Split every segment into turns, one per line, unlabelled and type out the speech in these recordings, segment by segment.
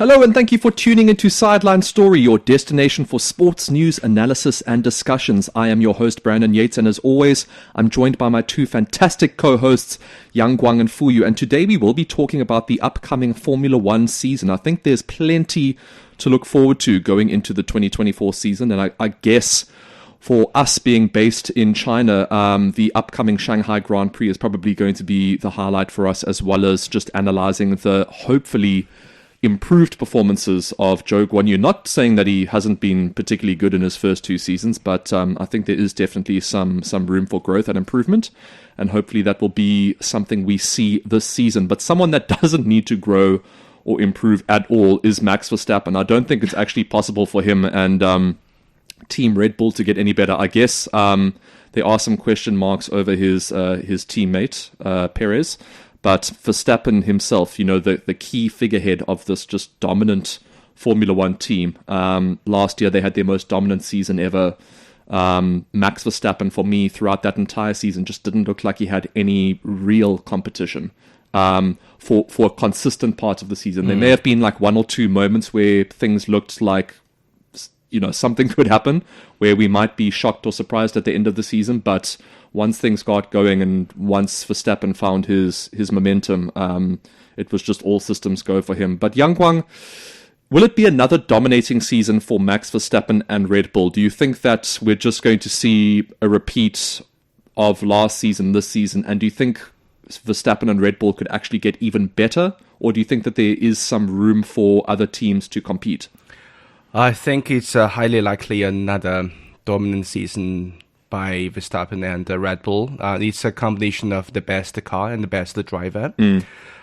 Hello and thank you for tuning into Sideline Story, your destination for sports news, analysis and discussions. I am your host, Brandon Yates, and as always, I'm joined by my two fantastic co-hosts, Zhou Guanyu and Fuyu, and today we will be talking about the upcoming Formula One season. I think there's plenty to look forward to going into the 2024 season, and I guess for us being based in China, the upcoming Shanghai Grand Prix is probably going to be the highlight for us, as well as just analyzing the hopefully improved performances of Zhou Guanyu. Not saying that he hasn't been particularly good in his first two seasons, but I think there is definitely some room for growth and improvement, and hopefully that will be something we see this season. But someone that doesn't need to grow or improve at all is Max Verstappen. I don't think it's actually possible for him and Team Red Bull to get any better. I guess there are some question marks over his teammate, Perez. But Verstappen himself, the key figurehead of this just dominant Formula One team. Last year, they had their most dominant season ever. Max Verstappen, for me, throughout that entire season, just didn't look like he had any real competition for a consistent part of the season. There may have been like one or two moments where things looked like something could happen, where we might be shocked or surprised at the end of the season, but once things got going and once Verstappen found his momentum, it was just all systems go for him. But Zhou Guanyu, will it be another dominating season for Max Verstappen and Red Bull? Do you think that we're just going to see a repeat of last season, this season? And do you think Verstappen and Red Bull could actually get even better? Or do you think that there is some room for other teams to compete?
I think it's highly likely another dominant season by Verstappen and Red Bull. It's a combination of the best car and the best driver.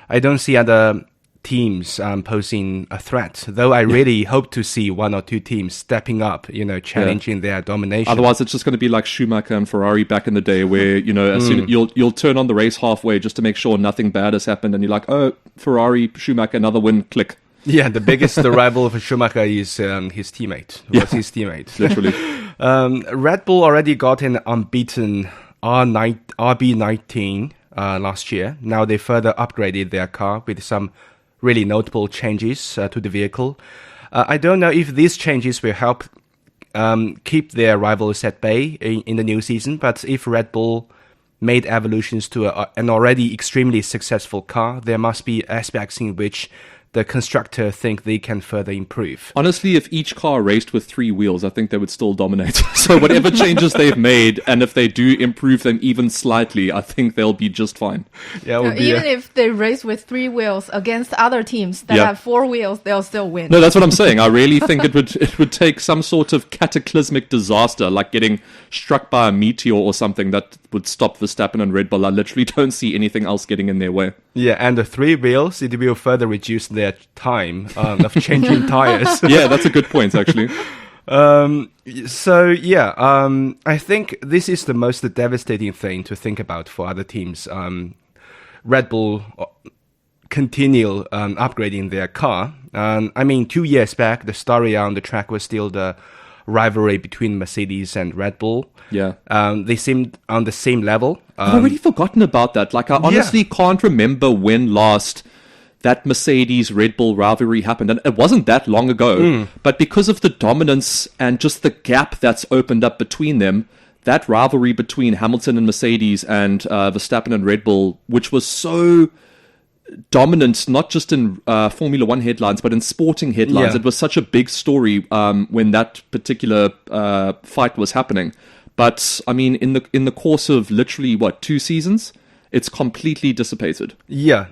I don't see other teams posing a threat, though I really hope to see one or two teams stepping up, challenging their domination.
Otherwise, it's just going to be like Schumacher and Ferrari back in the day, where, as soon you'll turn on the race halfway just to make sure nothing bad has happened, and you're like, oh, Ferrari, Schumacher, another win, click.
Yeah, the biggest rival for Schumacher is his teammate. His teammate.
Literally.
Red Bull already got an unbeaten RB19 last year. Now they further upgraded their car with some really notable changes to the vehicle. I don't know if these changes will help keep their rivals at bay in the new season, but if Red Bull made evolutions to an already extremely successful car, there must be aspects in which the constructor think they can further improve.
Honestly, if each car raced with 3 wheels, I think they would still dominate. So whatever changes they've made, and if they do improve them even slightly, I think they'll be just fine.
Yeah, even if they race with 3 wheels against other teams that have 4 wheels, they'll still win.
No, that's what I'm saying. I really think it would take some sort of cataclysmic disaster, like getting struck by a meteor or something, that would stop Verstappen and Red Bull. I literally don't see anything else getting in their way.
Yeah, and the 3 wheels, it will further reduce their time of changing tires.
Yeah, that's a good point, actually.
I think this is the most devastating thing to think about for other teams. Red Bull continue upgrading their car. 2 years back, the story on the track was still the rivalry between Mercedes and Red Bull.
Yeah.
They seemed on the same level.
I've already forgotten about that. Like, I honestly can't remember when last that Mercedes-Red Bull rivalry happened. And it wasn't that long ago. But because of the dominance and just the gap that's opened up between them, that rivalry between Hamilton and Mercedes and Verstappen and Red Bull, which was so dominant, not just in Formula One headlines, but in sporting headlines. It was such a big story when that particular fight was happening. But, in the course of literally, 2 seasons, it's completely dissipated.
Yeah.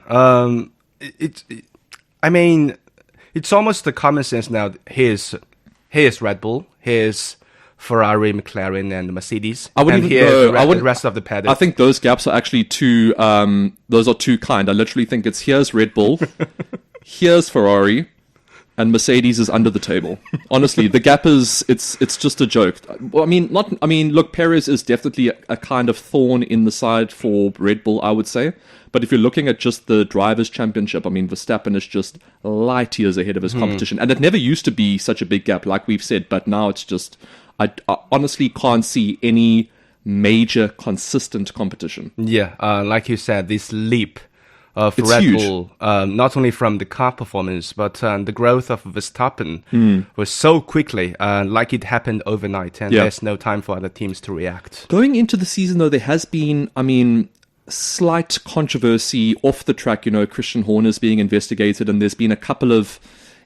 It's almost the common sense now. Here's Red Bull, here's Ferrari, McLaren, and Mercedes.
I wouldn't even know.
The rest of the paddock.
I think those gaps are actually too. Those are too kind. I literally think it's here's Red Bull, here's Ferrari, and Mercedes is under the table. Honestly, the gap is it's just a joke. Look, Perez is definitely a kind of thorn in the side for Red Bull, I would say. But if you're looking at just the Drivers' Championship, Verstappen is just light years ahead of his competition. And it never used to be such a big gap, like we've said, but now it's just, I honestly can't see any major consistent competition.
Yeah, like you said, this leap of
It's
Red
huge.
Bull, not only from the car performance, but the growth of Verstappen was so quickly, like it happened overnight, and there's no time for other teams to react.
Going into the season, though, there has been, slight controversy off the track. Christian Horner's being investigated, and there's been a couple of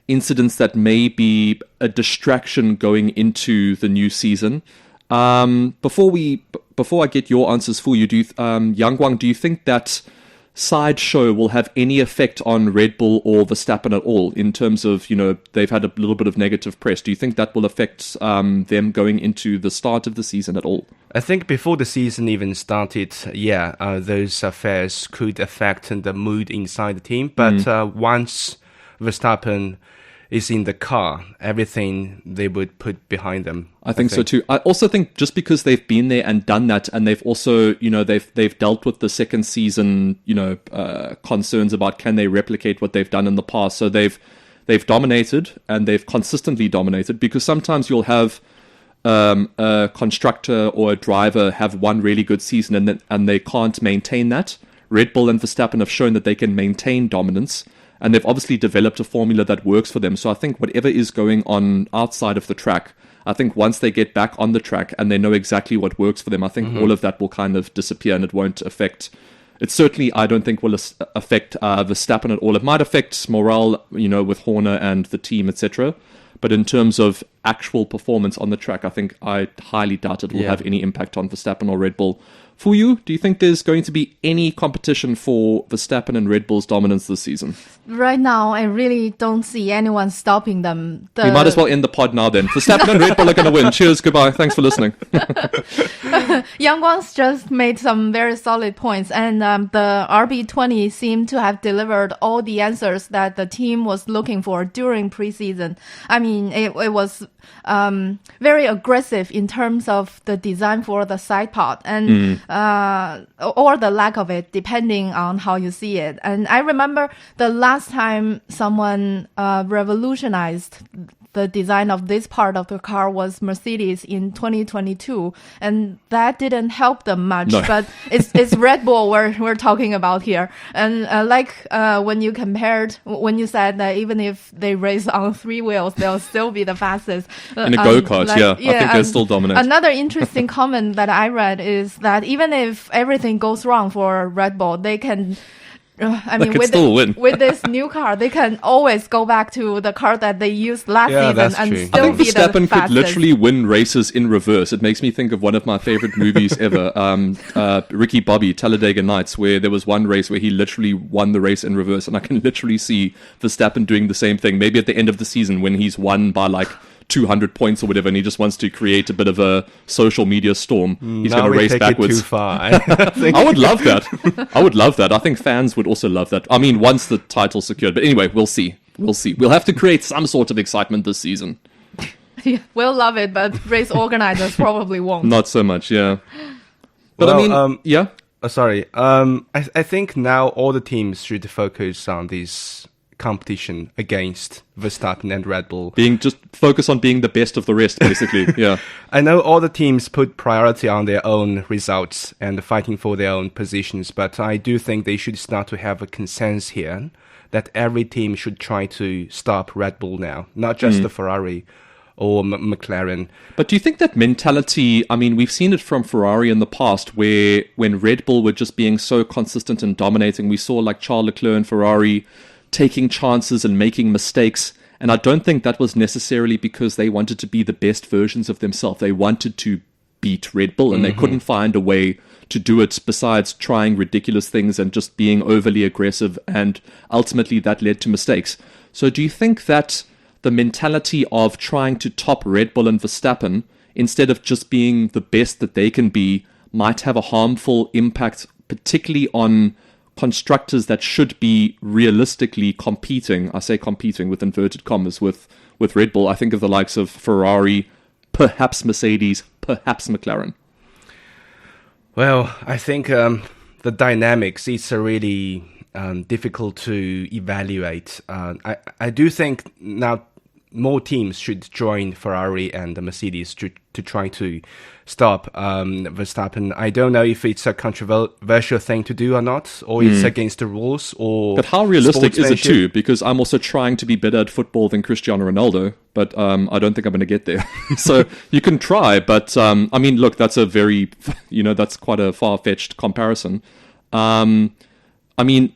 incidents that may be a distraction going into the new season. Before I get your answers for you, Yang Guang, do you think that sideshow will have any effect on Red Bull or Verstappen at all in terms of, they've had a little bit of negative press? Do you think that will affect them going into the start of the season at all?
I think before the season even started, those affairs could affect the mood inside the team. But once Verstappen is in the car, everything they would put behind them.
I think so too. I also think just because they've been there and done that, and they've also, they've dealt with the second season, concerns about can they replicate what they've done in the past. So they've dominated, and they've consistently dominated, because sometimes you'll have a constructor or a driver have one really good season and they can't maintain that. Red Bull and Verstappen have shown that they can maintain dominance, and they've obviously developed a formula that works for them. So I think whatever is going on outside of the track, I think once they get back on the track and they know exactly what works for them, I think all of that will kind of disappear, and it won't affect... It certainly, I don't think, will affect Verstappen at all. It might affect morale, with Horner and the team, etc. But in terms of actual performance on the track, I highly doubt it will have any impact on Verstappen or Red Bull. For you, do you think there's going to be any competition for Verstappen and Red Bull's dominance this season?
Right now, I really don't see anyone stopping them.
We might as well end the pod now then. Verstappen and Red Bull are going to win. Cheers, goodbye. Thanks for listening.
Yang Guang's just made some very solid points, and the RB20 seemed to have delivered all the answers that the team was looking for during preseason. It was very aggressive in terms of the design for the side pod, and or the lack of it, depending on how you see it. And I remember the last time someone revolutionized the design of this part of the car was Mercedes in 2022, and that didn't help them much.
No.
But it's Red Bull we're talking about here. And when you said that even if they race on three wheels, they'll still be the fastest.
In a go-kart, I think they're still dominant.
Another interesting comment that I read is that even if everything goes wrong for Red Bull, they can...
win.
With this new car, they can always go back to the car that they used last season
that's
and
true.
still
I think
be the
Verstappen
fastest.
could literally win races in reverse. It makes me think of one of my favorite movies ever, Ricky Bobby, Talladega Nights, where there was one race where he literally won the race in reverse, and I can literally see Verstappen doing the same thing, maybe at the end of the season when he's won by 200 points or whatever, and he just wants to create a bit of a social media storm. He's going to race backwards.
It too far. I
would love that. I think fans would also love that. Once the title's secured. But anyway, we'll see. We'll have to create some sort of excitement this season.
Yeah, we'll love it, but race organizers probably won't.
Not so much, yeah. But yeah.
Sorry. I think now all the teams should focus on this competition against Verstappen and Red Bull.
Just focus on being the best of the rest, basically. Yeah.
I know all the teams put priority on their own results and fighting for their own positions, but I do think they should start to have a consensus here that every team should try to stop Red Bull now, not just the Ferrari or McLaren.
But do you think that mentality, we've seen it from Ferrari in the past, where when Red Bull were just being so consistent and dominating, we saw Charles Leclerc and Ferrari taking chances and making mistakes. And I don't think that was necessarily because they wanted to be the best versions of themselves. They wanted to beat Red Bull, and they couldn't find a way to do it besides trying ridiculous things and just being overly aggressive. And ultimately that led to mistakes. So do you think that the mentality of trying to top Red Bull and Verstappen, instead of just being the best that they can be, might have a harmful impact, particularly on constructors that should be realistically competing? I say competing with inverted commas with Red Bull. I think of the likes of Ferrari, perhaps Mercedes, perhaps McLaren.
Well, I think the dynamics is really difficult to evaluate. I do think now more teams should join Ferrari and Mercedes to try to stop Verstappen. I don't know if it's a controversial thing to do or not, or it's against the rules, or.
But how realistic is it too? Because I'm also trying to be better at football than Cristiano Ronaldo, but I don't think I'm going to get there. So you can try, but I mean, look, that's a very, that's quite a far-fetched comparison. I mean,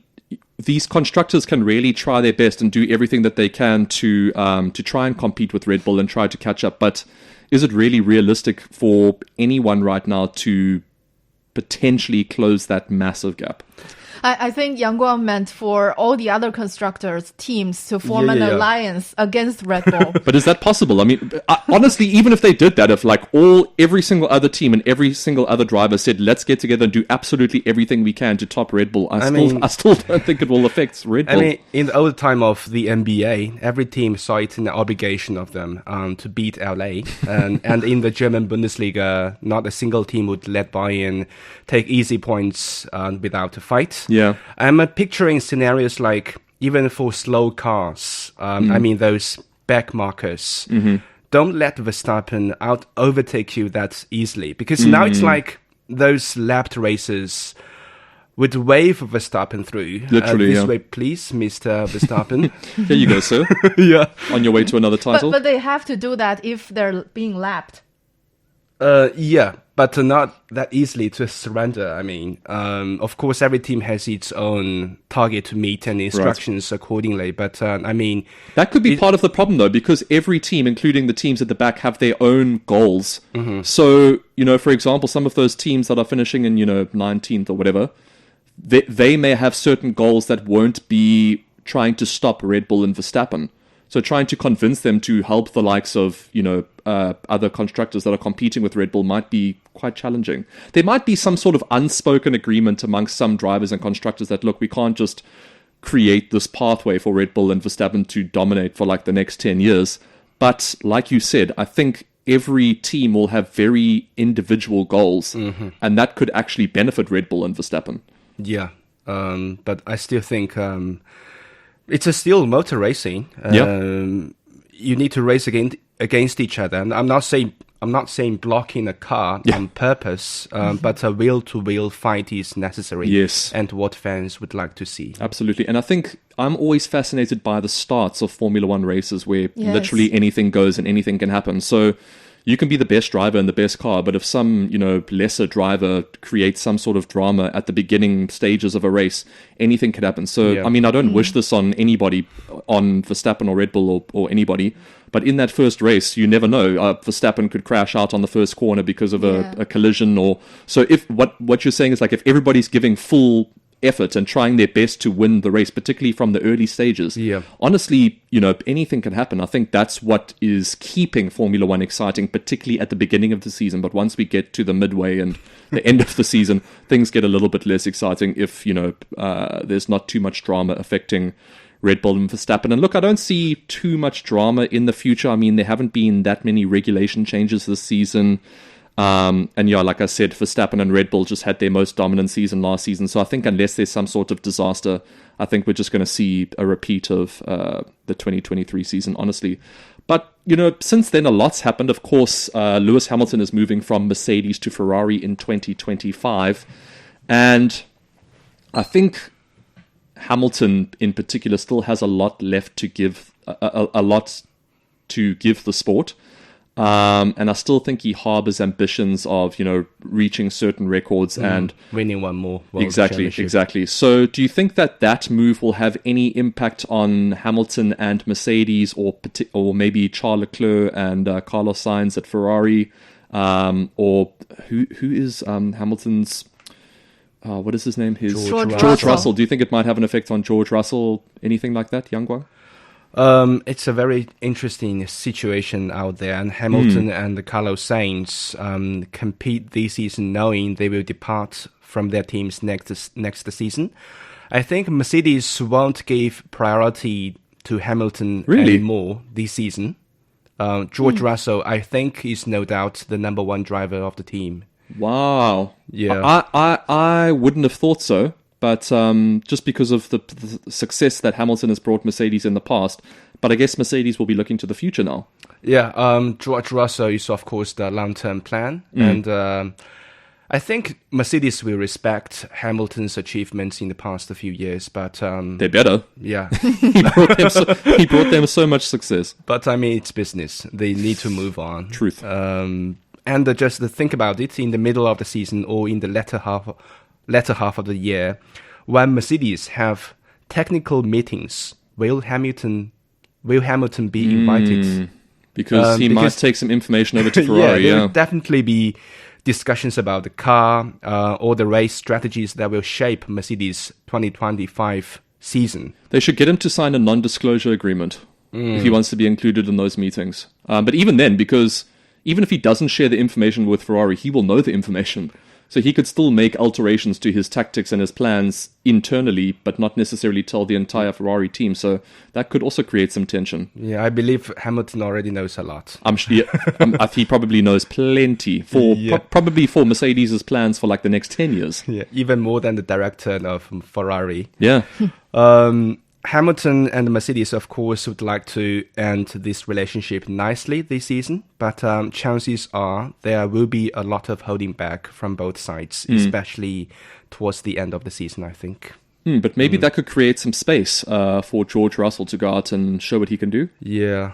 these constructors can really try their best and do everything that they can to try and compete with Red Bull and try to catch up. But is it really realistic for anyone right now to potentially close that massive gap?
I think Yang Guang meant for all the other constructors' teams to form an alliance against Red Bull.
But is that possible? I mean, honestly, even if they did that, if every single other team and every single other driver said, let's get together and do absolutely everything we can to top Red Bull, I still don't think it will affect Red Bull.
I mean, in the old time of the NBA, every team saw it an obligation of them to beat LA. And in the German Bundesliga, not a single team would let Bayern take easy points without a fight.
Yeah.
I'm picturing scenarios like, even for slow cars, I mean, those back markers, don't let Verstappen overtake you that easily. Because now it's like those lapped races would wave Verstappen through.
Literally,
this way, please, Mr. Verstappen.
Here you go, sir.
Yeah.
On your way to another title.
But they have to do that if they're being lapped.
Yeah, but not that easily to surrender. I mean, of course, every team has its own target to meet and instructions accordingly. But I mean,
that could be part of the problem, though, because every team, including the teams at the back, have their own goals. So, for example, some of those teams that are finishing in, 19th or whatever, they may have certain goals that won't be trying to stop Red Bull and Verstappen. So trying to convince them to help the likes of, other constructors that are competing with Red Bull might be quite challenging. There might be some sort of unspoken agreement amongst some drivers and constructors that, look, we can't just create this pathway for Red Bull and Verstappen to dominate for the next 10 years. But like you said, I think every team will have very individual goals, and that could actually benefit Red Bull and Verstappen.
Yeah, but I still think... it's still motor racing. You need to race against each other, and I'm not saying blocking a car on purpose, but a wheel-to-wheel fight is necessary.
Yes,
and what fans would like to see.
Absolutely, and I think I'm always fascinated by the starts of Formula One races, where literally anything goes and anything can happen. So you can be the best driver in the best car, but if some, lesser driver creates some sort of drama at the beginning stages of a race, anything could happen. So, I mean, I don't wish this on anybody, on Verstappen or Red Bull or anybody, but in that first race, you never know. Verstappen could crash out on the first corner because of a collision. So if what you're saying is if everybody's giving full effort and trying their best to win the race, particularly from the early stages. Honestly, anything can happen. I think that's what is keeping Formula One exciting, particularly at the beginning of the season. But once we get to the midway and the end of the season, things get a little bit less exciting if, there's not too much drama affecting Red Bull and Verstappen. And look, I don't see too much drama in the future. I mean, there haven't been that many regulation changes this season. And like I said, Verstappen and Red Bull just had their most dominant season last season. So I think unless there's some sort of disaster, I think we're just going to see a repeat of the 2023 season, honestly. But, since then, a lot's happened. Of course, Lewis Hamilton is moving from Mercedes to Ferrari in 2025. And I think Hamilton in particular still has a lot left to give, a lot to give the sport. And I still think he harbors ambitions of, reaching certain records and
winning one more world
championship. Exactly. So do you think that move will have any impact on Hamilton and Mercedes or maybe Charles Leclerc and Carlos Sainz at Ferrari? Or who is Hamilton's... what is his name?
George
Russell. Do you think it might have an effect on George Russell? Anything like that, Yang Guang?
It's a very interesting situation out there, and Hamilton and Carlos Sainz compete this season knowing they will depart from their teams next season. I think Mercedes won't give priority to Hamilton anymore this season. George Russell, I think, is no doubt the number one driver of the team.
Wow.
Yeah.
I wouldn't have thought so. but just because of the success that Hamilton has brought Mercedes in the past. But I guess Mercedes will be looking to the future now.
Yeah, George Russell is, of course, the long-term plan. And I think Mercedes will respect Hamilton's achievements in the past few years, but...
they better.
Yeah.
he brought them so much success.
But, I mean, it's business. They need to move on.
Truth.
And just to think about it, in the middle of the season or in the latter half of the year, when Mercedes have technical meetings, will Hamilton be invited?
Because he might take some information over to Ferrari.
There will definitely be discussions about the car or the race strategies that will shape Mercedes' 2025 season.
They should get him to sign a non-disclosure agreement if he wants to be included in those meetings. But even then, because even if he doesn't share the information with Ferrari, he will know the information. So he could still make alterations to his tactics and his plans internally, but not necessarily tell the entire Ferrari team. So that could also create some tension.
Yeah, I believe Hamilton already knows a lot.
He probably knows plenty probably for Mercedes' plans for like the next 10 years.
Yeah, even more than the director of Ferrari.
Yeah.
Hamilton and Mercedes, of course, would like to end this relationship nicely this season, but chances are there will be a lot of holding back from both sides, especially towards the end of the season, I think.
But maybe that could create some space for George Russell to go out and show what he can do.
Yeah.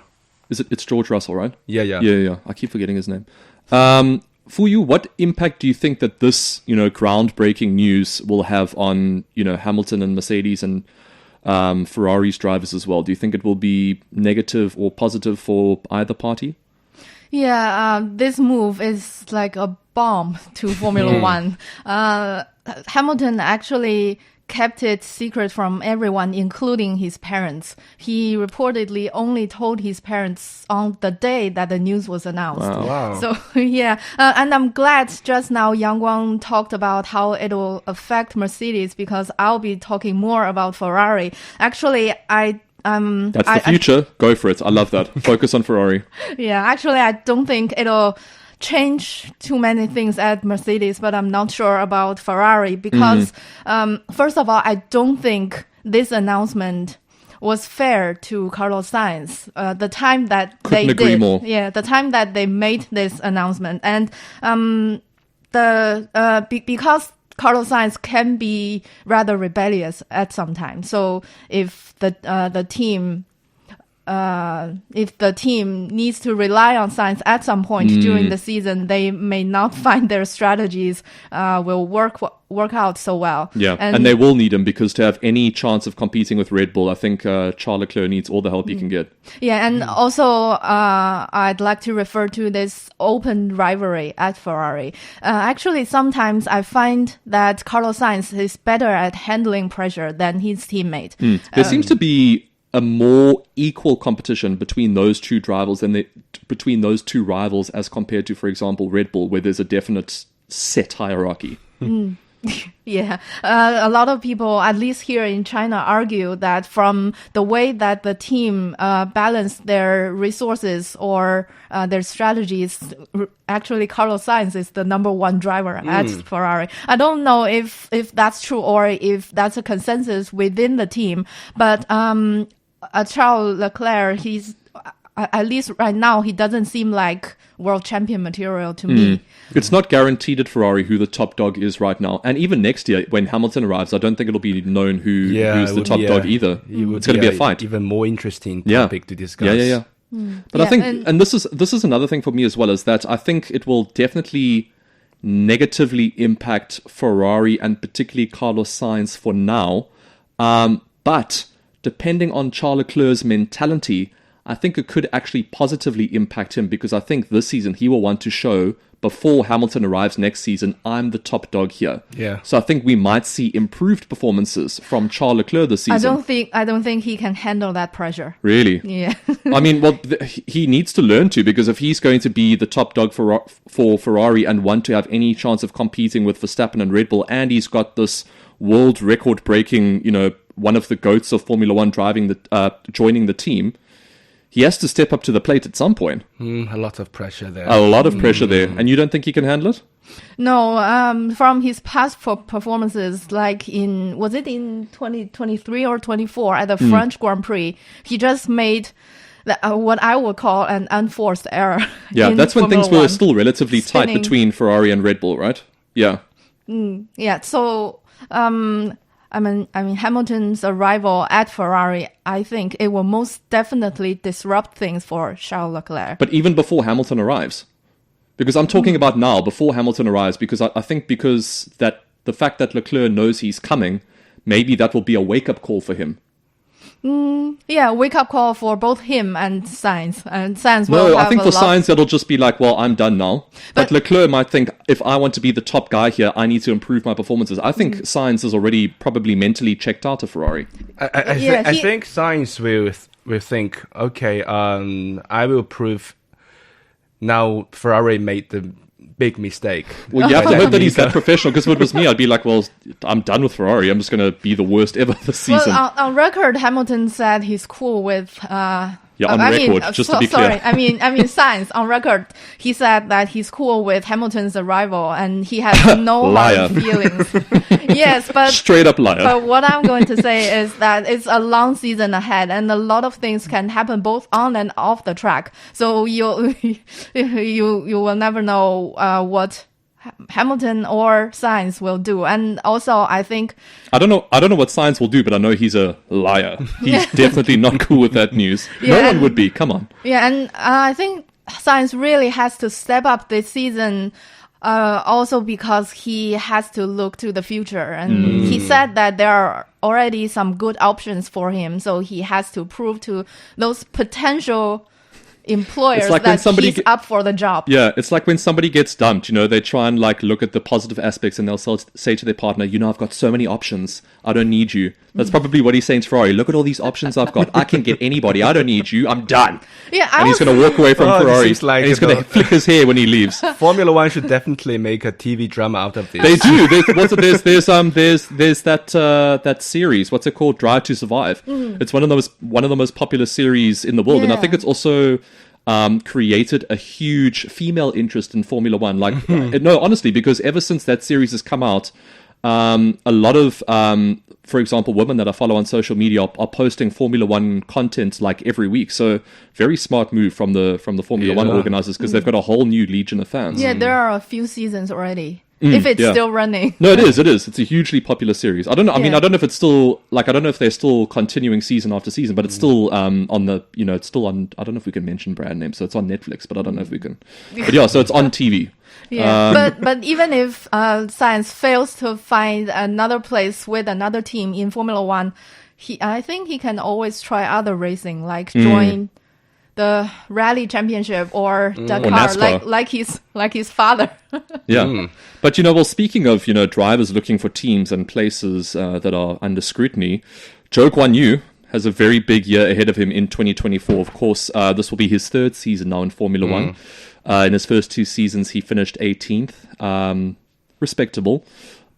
It's George Russell, right?
Yeah.
I keep forgetting his name. For you, what impact do you think that this, groundbreaking news will have on, Hamilton and Mercedes and Ferrari's drivers as well? Do you think it will be negative or positive for either party?
Yeah, this move is like a bomb to Formula One. Hamilton actually kept it secret from everyone, including his parents. He reportedly only told his parents on the day that the news was announced.
Wow.
So, yeah. And I'm glad just now Yang Guang talked about how it will affect Mercedes, because I'll be talking more about Ferrari. Actually, that's
the future. Go for it. I love that. Focus on Ferrari.
Yeah, actually, I don't think it'll change too many things at Mercedes, but I'm not sure about Ferrari because, first of all, I don't think this announcement was fair to Carlos Sainz. The time that
Couldn't agree more.
The time that they made this announcement, and because Carlos Sainz can be rather rebellious at some time. So if the team needs to rely on Sainz at some point during the season, they may not find their strategies will work out so well.
Yeah, and they will need him, because to have any chance of competing with Red Bull, I think Charles Leclerc needs all the help he can get.
Yeah, and also I'd like to refer to this open rivalry at Ferrari. Actually, sometimes I find that Carlos Sainz is better at handling pressure than his teammate.
There seems to be a more equal competition between those two rivals between those two rivals as compared to, for example, Red Bull, where there's a definite set hierarchy.
Yeah, a lot of people, at least here in China, argue that from the way that the team balance their resources or their strategies, actually Carlos Sainz is the number one driver at Ferrari. I don't know if that's true or if that's a consensus within the team, but Charles Leclerc, he's at least right now, he doesn't seem like world champion material to me.
It's not guaranteed at Ferrari who the top dog is right now. And even next year, when Hamilton arrives, I don't think it'll be known who's the top dog either. It's going to be a fight.
Even more interesting topic to discuss.
Yeah. But I think, and this is another thing for me as well, is that I think it will definitely negatively impact Ferrari and particularly Carlos Sainz for now. But depending on Charles Leclerc's mentality, I think it could actually positively impact him, because I think this season he will want to show, before Hamilton arrives next season, I'm the top dog here.
Yeah.
So I think we might see improved performances from Charles Leclerc this season.
I don't think he can handle that pressure.
Really?
Yeah.
I mean, well, he needs to learn to, because if he's going to be the top dog for Ferrari and want to have any chance of competing with Verstappen and Red Bull, and he's got this world record breaking, one of the GOATs of Formula One joining the team, he has to step up to the plate at some point.
A lot of pressure there.
A lot of pressure there. And you don't think he can handle it?
No, from his past performances, like was it in 2023 or 24 at the French Grand Prix, he just made what I would call an unforced error.
Yeah, that's when
Formula
things were
One.
still relatively tight
Spinning.
between Ferrari and Red Bull, right? Yeah.
Yeah, so I mean Hamilton's arrival at Ferrari, I think it will most definitely disrupt things for Charles Leclerc.
But even before Hamilton arrives. Because I'm talking about now, before Hamilton arrives, because I think because that the fact that Leclerc knows he's coming, maybe that will be a wake-up call for him.
Yeah, wake up call for both him and Sainz. And Sainz will
No,
have
I think
a
for
lot.
Sainz, it'll just be like, well, I'm done now. But Leclerc might think, if I want to be the top guy here, I need to improve my performances. I think Sainz is already probably mentally checked out of Ferrari.
I think Sainz will think, okay, I will prove now Ferrari made the big mistake.
Well, you have to hope that he's that professional, because if it was me, I'd be like, well, I'm done with Ferrari. I'm just going to be the worst ever this season.
Well, on record, Hamilton said he's cool with.
Yeah, on record, just to be clear.
Sorry, I mean, Sainz on record, he said that he's cool with Hamilton's arrival and he has no
Liar.
hard feelings. Yes, but
Straight up liar.
But what I'm going to say is that it's a long season ahead, and a lot of things can happen both on and off the track. So you will never know what Hamilton or Sainz will do. And also, I think
I don't know what Sainz will do, but I know he's a liar. He's definitely not cool with that news. No
Yeah.
one would be. Come on.
yeah, and I think Sainz really has to step up this season. Also because he has to look to the future, and he said that there are already some good options for him, so he has to prove to those potential employers
like when
that
somebody
he's up for the job.
Yeah, it's like when somebody gets dumped, they try and like look at the positive aspects, and they'll say to their partner, I've got so many options. I don't need you. That's probably what he's saying to Ferrari. Look at all these options I've got. I can get anybody. I don't need you. I'm done.
Yeah,
And he's going to walk away from
Oh, this
Ferrari.
seems like
and he's going to flick his hair when he leaves.
Formula One should definitely make a TV drama out of this.
They do. There's that series. What's it called? Drive to Survive. It's one of the most popular series in the world, and I
Yeah.
think it's also created a huge female interest in Formula One. Like, no, honestly, because ever since that series has come out, a lot of, for example, women that I follow on social media are posting Formula One content like every week. So very smart move from the Formula One organizers, because they've got a whole new legion of fans.
Yeah, there are a few seasons already. If it's
yeah.
still running.
No, it is. It's a hugely popular series. I don't know. I mean,
Yeah.
I don't know if it's still I don't know if they're still continuing season after season, but it's still on the it's still on. I don't know if we can mention brand names, so it's on Netflix, but I don't know if we can. But yeah, so it's on TV.
Yeah, but even if Sainz fails to find another place with another team in Formula One, I think he can always try other racing, like join the Rally Championship or Dakar,
NASCAR.
like his father.
Yeah. But, well, speaking of, drivers looking for teams and places that are under scrutiny, Zhou Guanyu has a very big year ahead of him in 2024. Of course, this will be his third season now in Formula One. In his first two seasons, he finished 18th, respectable,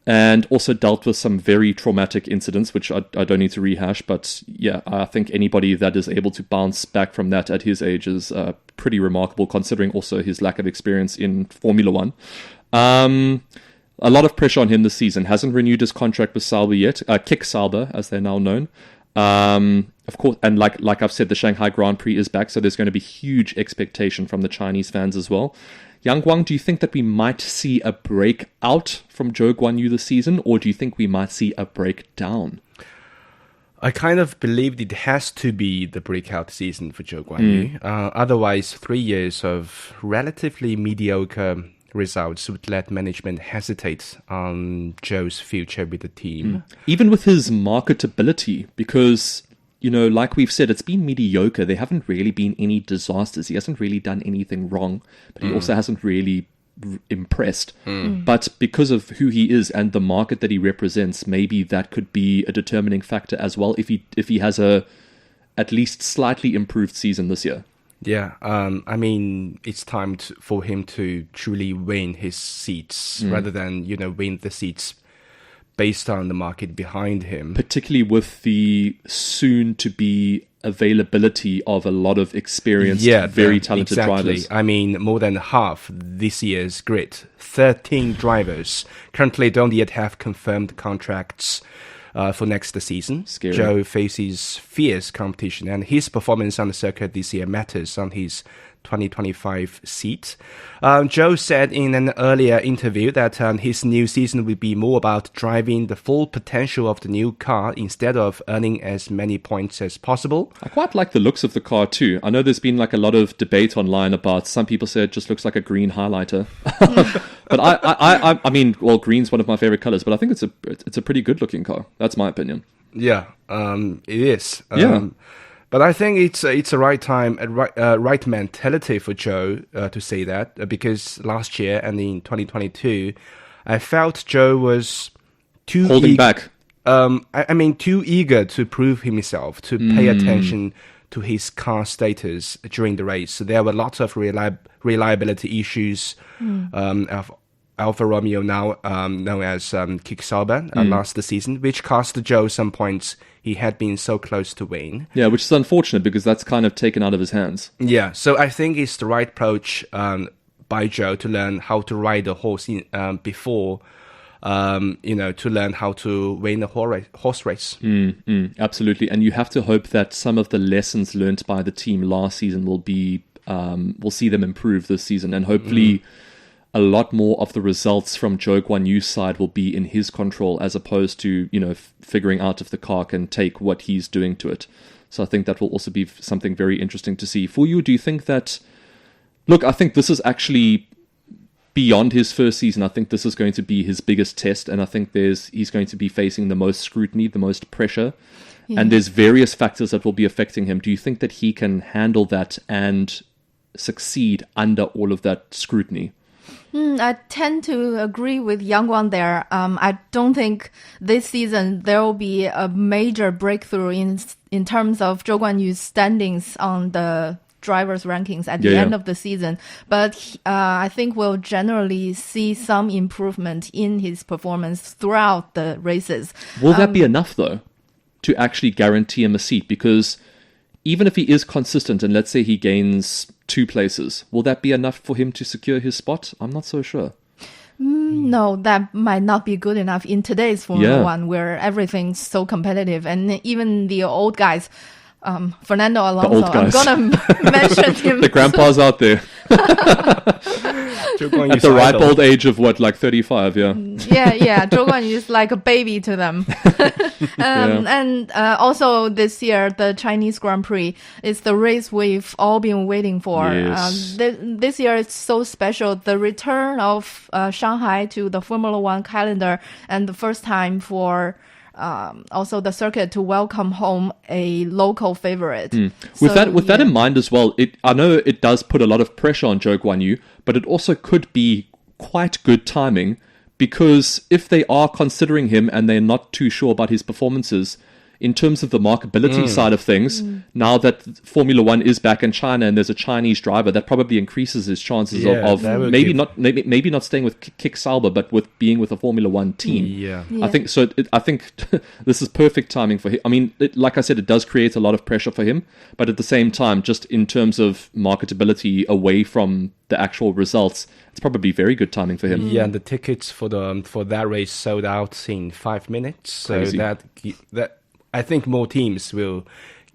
and also dealt with some very traumatic incidents, which I don't need to rehash. But yeah, I think anybody that is able to bounce back from that at his age is pretty remarkable, considering also his lack of experience in Formula One. A lot of pressure on him this season. Hasn't renewed his contract with Sauber yet. Kick Sauber, as they're now known. Of course, and like I've said, the Shanghai Grand Prix is back, so there's going to be huge expectation from the Chinese fans as well. Yang Guang, do you think that we might see a breakout from Zhou Guanyu this season, or do you think we might see a breakdown?
I kind of believed it has to be the breakout season for Zhou Guanyu. Otherwise, 3 years of relatively mediocre results would let management hesitate on Zhou's future with the team.
Even with his marketability, because, like we've said, it's been mediocre. There haven't really been any disasters. He hasn't really done anything wrong, but he also hasn't really impressed. But because of who he is and the market that he represents, maybe that could be a determining factor as well if he has a at least slightly improved season this year.
Yeah, I mean, it's time for him to truly win his seats rather than, win the seats based on the market behind him.
Particularly with the soon-to-be availability of a lot of experienced, very talented drivers.
I mean, more than half this year's grid, 13 drivers, currently don't yet have confirmed contracts for next season.
Scary.
Zhou faces fierce competition, and his performance on the circuit this year matters on his 2025 seat. Zhou said in an earlier interview that his new season will be more about driving the full potential of the new car instead of earning as many points as possible.
I quite like the looks of the car too. I know there's been like a lot of debate online about, some people say it just looks like a green highlighter. But I mean, well, green's one of my favorite colors, but I think it's a pretty good looking car. That's my opinion.
Yeah, it is.
Yeah.
But I think it's a right time, right mentality for Zhou to say that, because last year and in 2022, I felt Zhou was too
holding back.
I mean, too eager to prove himself, to pay attention to his car status during the race. So there were lots of reliability issues of Alfa Romeo, now known as Kick Sauber, last season, which cost Zhou some points he had been so close to win.
Yeah, which is unfortunate because that's kind of taken out of his hands.
Yeah, so I think it's the right approach by Zhou to learn how to ride a horse before, to learn how to win a horse race.
Absolutely, and you have to hope that some of the lessons learnt by the team last season will see them improve this season, and hopefully a lot more of the results from Zhou Guanyu's side will be in his control, as opposed to, figuring out if the car can take what he's doing to it. So I think that will also be something very interesting to see. For you, do you think that... Look, I think this is actually beyond his first season. I think this is going to be his biggest test, and I think he's going to be facing the most scrutiny, the most pressure, and there's various factors that will be affecting him. Do you think that he can handle that and succeed under all of that scrutiny?
I tend to agree with Yang Guang there. I don't think this season there will be a major breakthrough in terms of Zhou Guanyu's standings on the drivers' rankings at the end of the season. But I think we'll generally see some improvement in his performance throughout the races.
Will that be enough, though, to actually guarantee him a seat? Because even if he is consistent and let's say he gains 2 places, will that be enough for him to secure his spot? I'm not so sure.
No, that might not be good enough in today's Formula One, where everything's so competitive, and even the old guys, Fernando Alonso, I'm gonna mention him.
The grandpas out there. At the ripe old age of what, like 35,
yeah. Zhou Guanyu is like a baby to them. And also this year, the Chinese Grand Prix is the race we've all been waiting for.
Yes.
This year it's so special. The return of Shanghai to the Formula One calendar, and the first time for also the circuit to welcome home a local favorite.
With that in mind as well, I know it does put a lot of pressure on Zhou Guanyu, but it also could be quite good timing, because if they are considering him and they're not too sure about his performances, in terms of the marketability side of things, now that Formula One is back in China and there's a Chinese driver, that probably increases his chances of maybe not staying with Kick Sauber, but with being with a Formula One team. I think so. I think this is perfect timing for him. I mean, like I said, it does create a lot of pressure for him, but at the same time, just in terms of marketability away from the actual results, it's probably very good timing for him.
Yeah, and the tickets for that race sold out in 5 minutes. So
Crazy.
that I think more teams will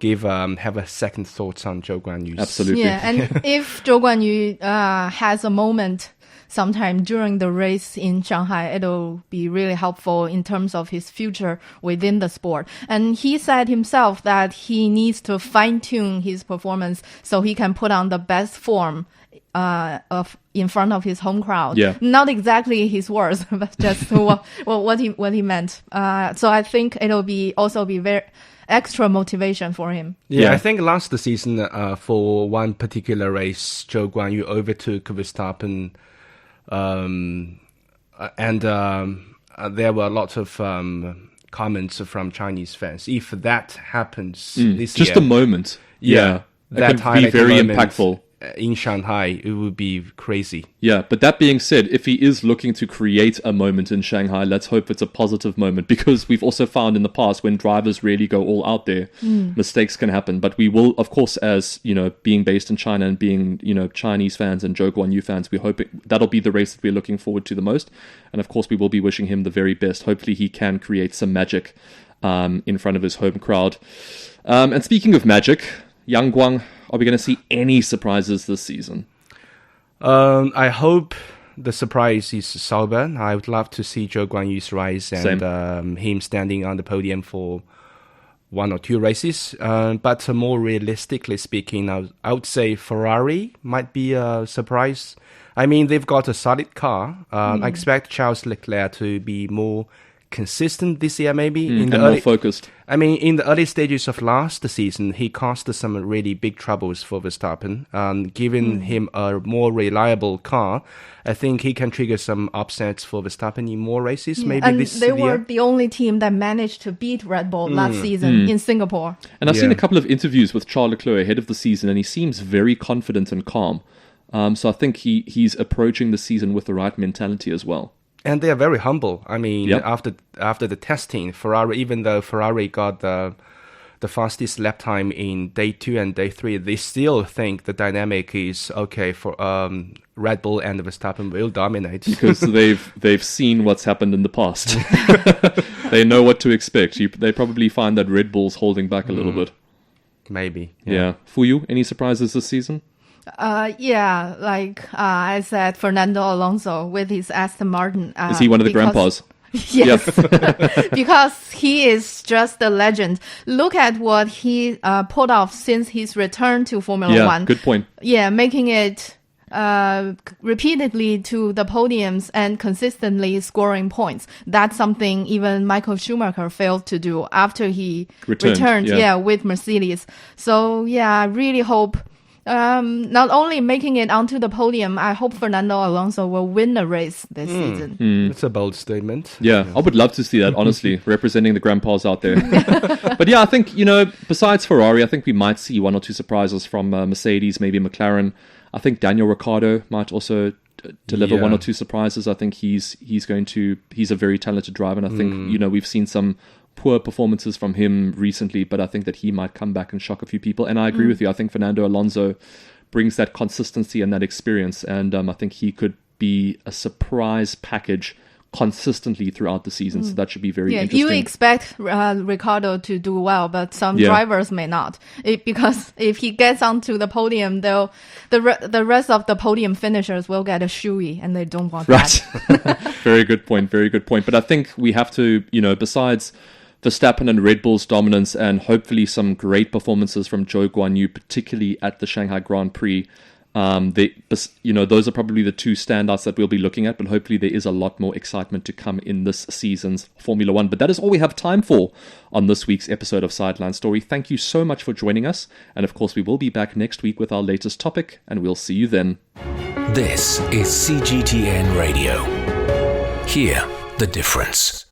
have a second thoughts on Zhou Guanyu.
Absolutely.
Yeah, and if Zhou Guanyu has a moment sometime during the race in Shanghai, it'll be really helpful in terms of his future within the sport. And he said himself that he needs to fine-tune his performance so he can put on the best form in front of his home crowd. Not exactly his words, but just what he meant. So I think it'll also be very extra motivation for him.
Yeah, I think last season for one particular race, Zhou Guanyu overtook Verstappen, and there were lots of comments from Chinese fans. If that happens this year,
just a moment, that could be very impactful.
in Shanghai, it would be crazy.
Yeah, but that being said, if he is looking to create a moment in Shanghai, let's hope it's a positive moment, because we've also found in the past when drivers really go all out there, mistakes can happen. But we will, of course, as being based in China and being Chinese fans and Zhou Guanyu fans, we hope that'll be the race that we're looking forward to the most. And of course, we will be wishing him the very best. Hopefully, he can create some magic in front of his home crowd. And speaking of magic, Yang Guang, are we going to see any surprises this season?
I hope the surprise is Sauber. I would love to see Zhou Guanyu's rise and him standing on the podium for 1 or 2 races. But more realistically speaking, I would say Ferrari might be a surprise. I mean, they've got a solid car. I expect Charles Leclerc to be more consistent this year, maybe
more focused.
I mean, in the early stages of last season, he caused some really big troubles for Verstappen. Giving him a more reliable car, I think he can trigger some upsets for Verstappen in more races. Maybe
and
this
they
year.
were the only team that managed to beat Red Bull last season in Singapore.
And I've seen a couple of interviews with Charles Leclerc ahead of the season, and he seems very confident and calm. So I think he's approaching the season with the right mentality as well.
And they are very humble. I mean, after the testing, Ferrari, even though Ferrari got the fastest lap time in day 2 and day 3, they still think the dynamic is okay for Red Bull and Verstappen will dominate.
Because they've seen what's happened in the past. They know what to expect. They probably find that Red Bull's holding back a little bit.
Maybe.
Yeah. For you, any surprises this season?
Like I said, Fernando Alonso with his Aston Martin.
Is he one of the grandpas?
Yes, because he is just a legend. Look at what he put off since his return to Formula One.
Yeah, good point.
Yeah, making it repeatedly to the podiums and consistently scoring points. That's something even Michael Schumacher failed to do after he returned with Mercedes. So I really hope not only making it onto the podium, I hope Fernando Alonso will win a race this season.
That's a bold statement.
Yeah, I would love to see that, honestly, representing the grandpas out there. But I think, besides Ferrari, I think we might see 1 or 2 surprises from Mercedes, maybe McLaren. I think Daniel Ricciardo might also deliver 1 or 2 surprises. I think he's a very talented driver, and I think, we've seen some poor performances from him recently, but I think that he might come back and shock a few people. And I agree with you. I think Fernando Alonso brings that consistency and that experience, and I think he could be a surprise package consistently throughout the season. So that should be very interesting.
You expect Ricciardo to do well, but some drivers may not, because if he gets onto the podium, the rest of the podium finishers will get a shoey, and they don't want that.
Very good point. But I think we have to, besides Verstappen and Red Bull's dominance and hopefully some great performances from Zhou Guanyu, particularly at the Shanghai Grand Prix, those are probably the 2 standouts that we'll be looking at, but hopefully there is a lot more excitement to come in this season's Formula One. But that is all we have time for on this week's episode of Sideline Story. Thank you so much for joining us. And of course, we will be back next week with our latest topic, and we'll see you then.
This is CGTN Radio. Hear the difference.